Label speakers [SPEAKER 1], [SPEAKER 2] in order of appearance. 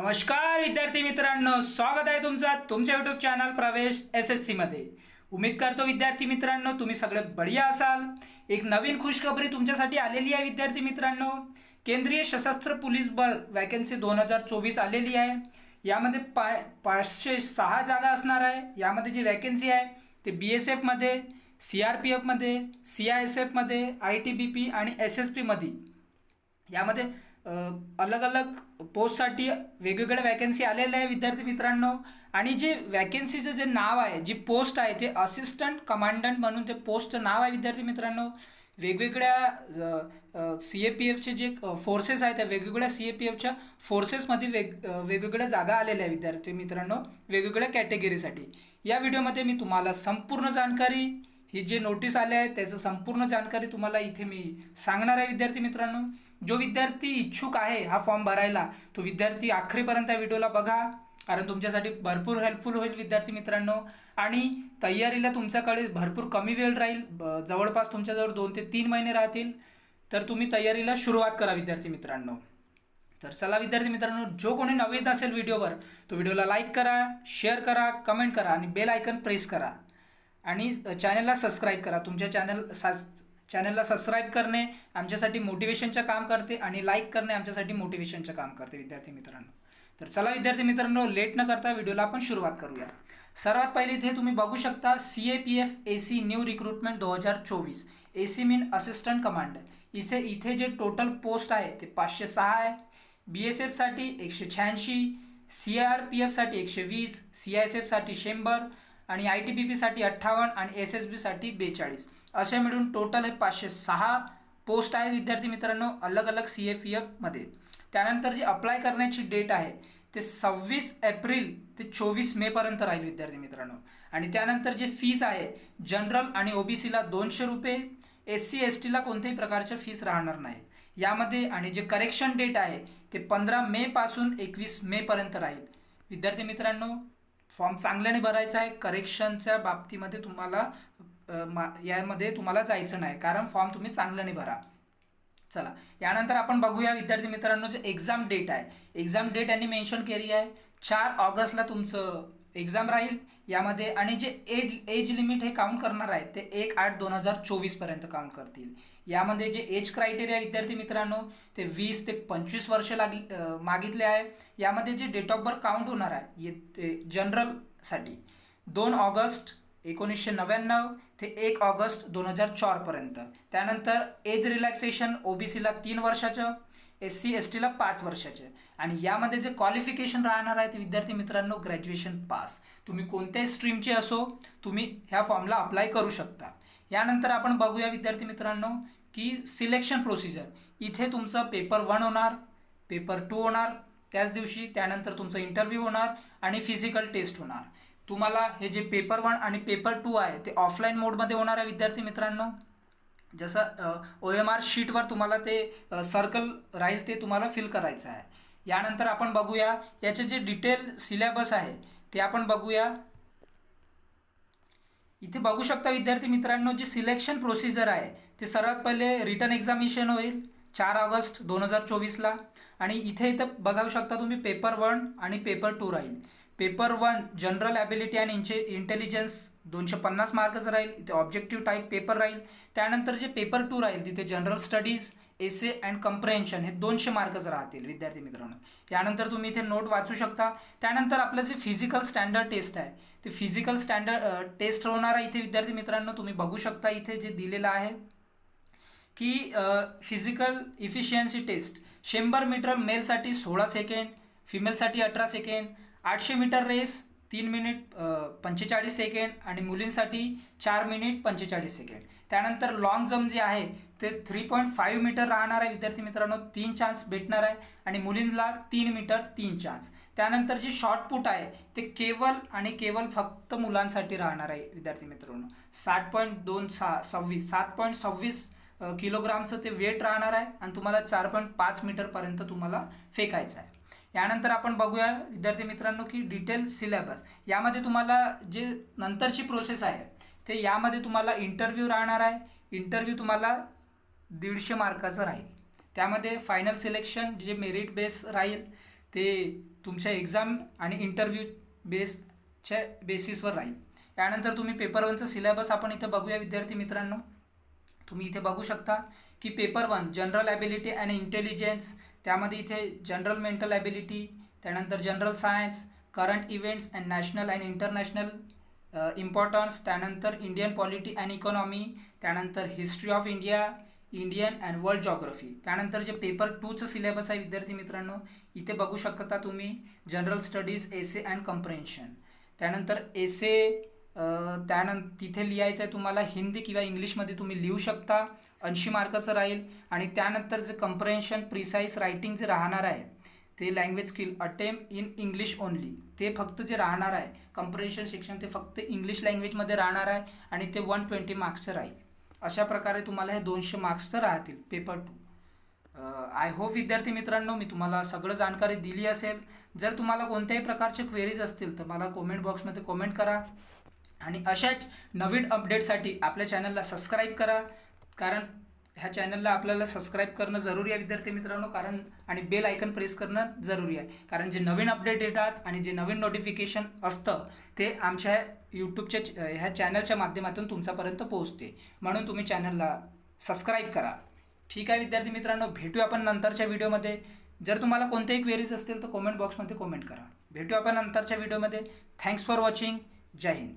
[SPEAKER 1] नमस्कार विद्यार्थी मित्रांनो, स्वागत आहे तुमच्या यूट्यूब चॅनल प्रवेश SSC मध्ये। उम्मीद करतो विद्यार्थी मित्रांनो तुम्ही सगळे बढिया असाल। एक नवीन खुशखबरी तुमच्यासाठी आलेली आहे विद्यार्थी मित्रांनो। केंद्रीय सशस्त्र पोलीस बल वॅकन्सी 2024 आलेली आहे। यामध्ये 506 जागा असणार आहे। यामध्ये जी वॅकन्सी आहे ते BSF मध्ये, CRPF मध्ये, CISF मध्ये, ITBP आणि SSP मध्ये यामध्ये अलग अलग पोस्टसाठी वेगवेगळ्या वॅकन्सी आलेल्या आहे विद्यार्थी मित्रांनो। आणि जे वॅकन्सीचं जे नाव आहे, जी पोस्ट आहे ते असिस्टंट कमांडंट म्हणून ते पोस्टचं नाव आहे विद्यार्थी मित्रांनो। वेगवेगळ्या CAPFचे जे फोर्सेस आहेत त्या वेगवेगळ्या CAPFच्या फोर्सेसमध्ये वेगवेगळ्या जागा आलेल्या आहे विद्यार्थी मित्रांनो, वेगवेगळ्या कॅटेगरीसाठी। या व्हिडिओमध्ये मी तुम्हाला संपूर्ण जानकारी, ही जे नोटीस आले आहे त्याचं संपूर्ण जानकारी तुम्हाला इथे मी सांगणार आहे विद्यार्थी मित्रांनो। जो विद्यार्थी इच्छुक आहे हा फॉर्म भरायला तो विद्यार्थी आखरीपर्यंत व्हिडिओला बघा, कारण तुमच्यासाठी भरपूर हेल्पफुल होईल विद्यार्थी मित्रांनो। आणि तयारीला तुमच्याकडे भरपूर कमी वेळ राहील, जवळपास तुमच्याजवळ 2 ते 3 महिने राहतील, तर तुम्ही तयारीला सुरुवात करा विद्यार्थी मित्रांनो। तर चला विद्यार्थी मित्रांनो, जो कोणी नवीन असेल व्हिडिओवर तो व्हिडिओला लाईक करा, शेअर करा, कमेंट करा आणि बेल आयकन प्रेस करा आणि चॅनलला सबस्क्राईब करा। तुमच्या चॅनलला सबस्क्राईब करणे आमच्यासाठी मोटिवेशनचं काम करते आणि लाईक करणे आमच्यासाठी मोटिवेशनचं काम करते विद्यार्थी मित्रांनो। तर चला विद्यार्थी मित्रांनो, लेट न करता व्हिडिओला आपण सुरुवात करूया। सर्वात पहिले इथे तुम्ही बघू शकता CAPF AC new recruitment 2024, AC मीन असिस्टंट कमांडर। इथे जे टोटल पोस्ट आहे ते 506 आहे। BSF साठी 186, CRPF साठी 120, CISF साठी 100 आणि ITBP साठी 58 आणि SSB साठी 42, असे मिळून टोटल हे 506 पोस्ट आहेत विद्यार्थी मित्रांनो अलग अलग CAPF मध्ये। त्यानंतर जी अप्लाय करण्याची डेट आहे ते 26 एप्रिल ते 24 मे पर्यंत राहील विद्यार्थी मित्रांनो। आणि त्यानंतर जे फीस आहे, जनरल आणि OBCला 200 रुपये, SC ST ला कोणत्याही प्रकारच्या फीस राहणार नाही यामध्ये। आणि जे करेक्शन डेट आहे ते 15 मे पासून 21 मे पर्यंत राहील विद्यार्थी मित्रांनो। फॉर्म चांगल्याने भरायचा आहे, करेक्शनच्या बाबतीमध्ये यामध्ये तुम्हाला जायचं नाही, कारण फॉर्म तुम्ही चांगल्याने भरा। चला यानंतर आपण बघूया विद्यार्थी मित्रांनो, जे एक्झाम डेट आहे, एक्झाम डेट यांनी मेन्शन केली आहे 4 ऑगस्टला तुमचं एक्झाम राहील यामध्ये। आणि जे एज लिमिट हे काउंट करणार आहे ते 1/8/2024 पर्यंत काउंट करतील। यामध्ये जे एज क्रायटेरिया विद्यार्थी मित्रांनो ते 20 ते 25 वर्ष मागितले आहे। यामध्ये जे डेट ऑफ बर्थ काउंट होणार आहे ते जनरलसाठी 2 ऑगस्ट 1999 ते 1 ऑगस्ट 2004 पर्यंत। त्यानंतर एज रिलॅक्सेशन OBCला 3 वर्षाचं, SC ST ला 5 वर्षाचे। आणि यामध्ये जे क्वालिफिकेशन राहणार आहे ते विद्यार्थी मित्रांनो ग्रॅज्युएशन पास। तुम्ही कोणत्याही स्ट्रीमचे असो तुम्ही ह्या फॉर्मला अप्लाय करू शकता। यानंतर आपण बघूया विद्यार्थी मित्रांनो की सिलेक्शन प्रोसिजर। इथे तुमचं पेपर 1 होणार, पेपर 2 होणार त्याच दिवशी, त्यानंतर तुमचं इंटरव्ह्यू होणार आणि फिजिकल टेस्ट होणार। तुम्हाला हे जे पेपर 1 आणि पेपर 2 आहे ते ऑफलाईन मोडमध्ये होणार आहे विद्यार्थी मित्रांनो। जसं OMR शीटवर तुम्हाला ते सर्कल राहील ते तुम्हाला फिल करायचं आहे। यानंतर आपण बघूया याचे जे डिटेल सिलेबस आहे ते आपण बघूया। इथे बघू शकता विद्यार्थी मित्रांनो, जे सिलेक्शन प्रोसिजर आहे ते सर्वात पहिले रिटन एक्झामिनेशन होईल 4 ऑगस्ट 2024ला। आणि इथे बघू शकता तुम्ही पेपर 1 आणि पेपर 2 राहील। पेपर 1 जनरल ॲबिलिटी आणि इंटेलिजन्स 250 मार्कचं राहील, इथे ऑब्जेक्टिव्ह टाईप पेपर राहील। त्यानंतर जे पेपर 2 राहील तिथे जनरल स्टडीज, एसे अँड कम्प्रेन्शन हे 200 मार्कचं राहतील विद्यार्थी मित्रांनो। यानंतर तुम्ही इथे नोट वाचू शकता। त्यानंतर आपलं जे फिजिकल स्टँडर्ड टेस्ट आहे ते फिजिकल स्टँडर्ड टेस्ट होणार आहे इथे विद्यार्थी मित्रांनो। तुम्ही बघू शकता इथे जे दिलेलं आहे की फिजिकल इफिशियन्सी टेस्ट 100 मीटर मेलसाठी 16 सेकंड, फिमेलसाठी 18 second, 800 metre race 3 minute 45 second आणि मुलींसाठी 4 मिनिट 45 सेकंड। त्यानंतर लॉंग जम्प जे आहे ते 3.5 मीटर राहणार आहे विद्यार्थी मित्रांनो, 3 चान्स भेटणार आहे आणि मुलींना 3 मीटर 3 चान्स। त्यानंतर जे शॉर्टपुट आहे ते केवळ फक्त मुलांसाठी राहणार आहे विद्यार्थी मित्रांनो। 7.26 किलोग्रामचं ते वेट राहणार आहे आणि तुम्हाला 4.5 मीटरपर्यंत तुम्हाला फेकायचं आहे। यानंतर आपण बघूया विद्यार्थी मित्रांनो की डिटेल सिलेबस। यामध्ये तुम्हाला जे नंतरची प्रोसेस आहे ते यामध्ये तुम्हाला इंटरव्ह्यू राहणार आहे। इंटरव्ह्यू तुम्हाला 150 मार्काचं राहील। त्यामध्ये फायनल सिलेक्शन जे मेरिट बेस राहील ते तुमच्या एक्झाम आणि इंटरव्ह्यू बेसच्या बेसिसवर राहील. यानंतर तुम्ही पेपर 1चं सिलेबस आपण इथं बघूया विद्यार्थी मित्रांनो. तुम्ही इथे बघू शकता की paper 1 general ability and intelligence, त्यामध्ये इथे जनरल मेंटल ॲबिलिटी, त्यानंतर general science, current events and national and international importance, त्यानंतर इंडियन पॉलिटी अँड इकॉनॉमी, त्यानंतर history of India, Indian and world geography. त्यानंतर जे पेपर 2चं सिलेबस आहे विद्यार्थी मित्रांनो, इथे बघू शकता तुम्ही जनरल स्टडीज, एसे अँड कम्प्रेन्शन. त्यानंतर एसे त्यानंतर तिथे लिहायचं आहे तुम्हाला हिंदी किंवा इंग्लिशमध्ये तुम्ही लिहू शकता, 80 मार्काचं राहील. आणि त्यानंतर जे कम्प्रेन्शन प्रिसाईज रायटिंग जे राहणार आहे ते language skill attempt in English only, ते फक्त जे राहणार आहे कम्प्रेन्शन सेक्शन ते फक्त इंग्लिश लँग्वेजमध्ये राहणार आहे आणि ते 120 मार्क्सचं राहील. अशा प्रकारे तुम्हाला हे 200 मार्क्सचं राहतील पेपर 2. आय होप विद्यार्थी मित्रांनो मी तुम्हाला सगळं जानकारी दिली असेल. जर तुम्हाला कोणत्याही प्रकारचे क्वेरीज असतील तर मला कॉमेंट बॉक्समध्ये कॉमेंट करा आणि अशाच नवीन अपडेटसाठी आपल्या चॅनलला सबस्क्राईब करा, कारण ह्या चॅनलला आपल्याला सबस्क्राईब करणं जरुरी आहे विद्यार्थी मित्रांनो, कारण आणि बेल आयकन प्रेस करणं जरुरी आहे, कारण जे नवीन अपडेट येतात आणि जे नवीन नोटिफिकेशन असतं ते आमच्या यूट्यूबच्या ह्या चॅनलच्या माध्यमातून तुमच्यापर्यंत पोहोचते. म्हणून तुम्ही चॅनलला सबस्क्राईब करा. ठीक आहे विद्यार्थी मित्रांनो, भेटूया आपण नंतरच्या व्हिडिओमध्ये. जर तुम्हाला कोणतेही क्वेरीज असतील तर कॉमेंट बॉक्समध्ये कॉमेंट करा. भेटूया आपण नंतरच्या व्हिडिओमध्ये. Thanks for watching. जय हिंद.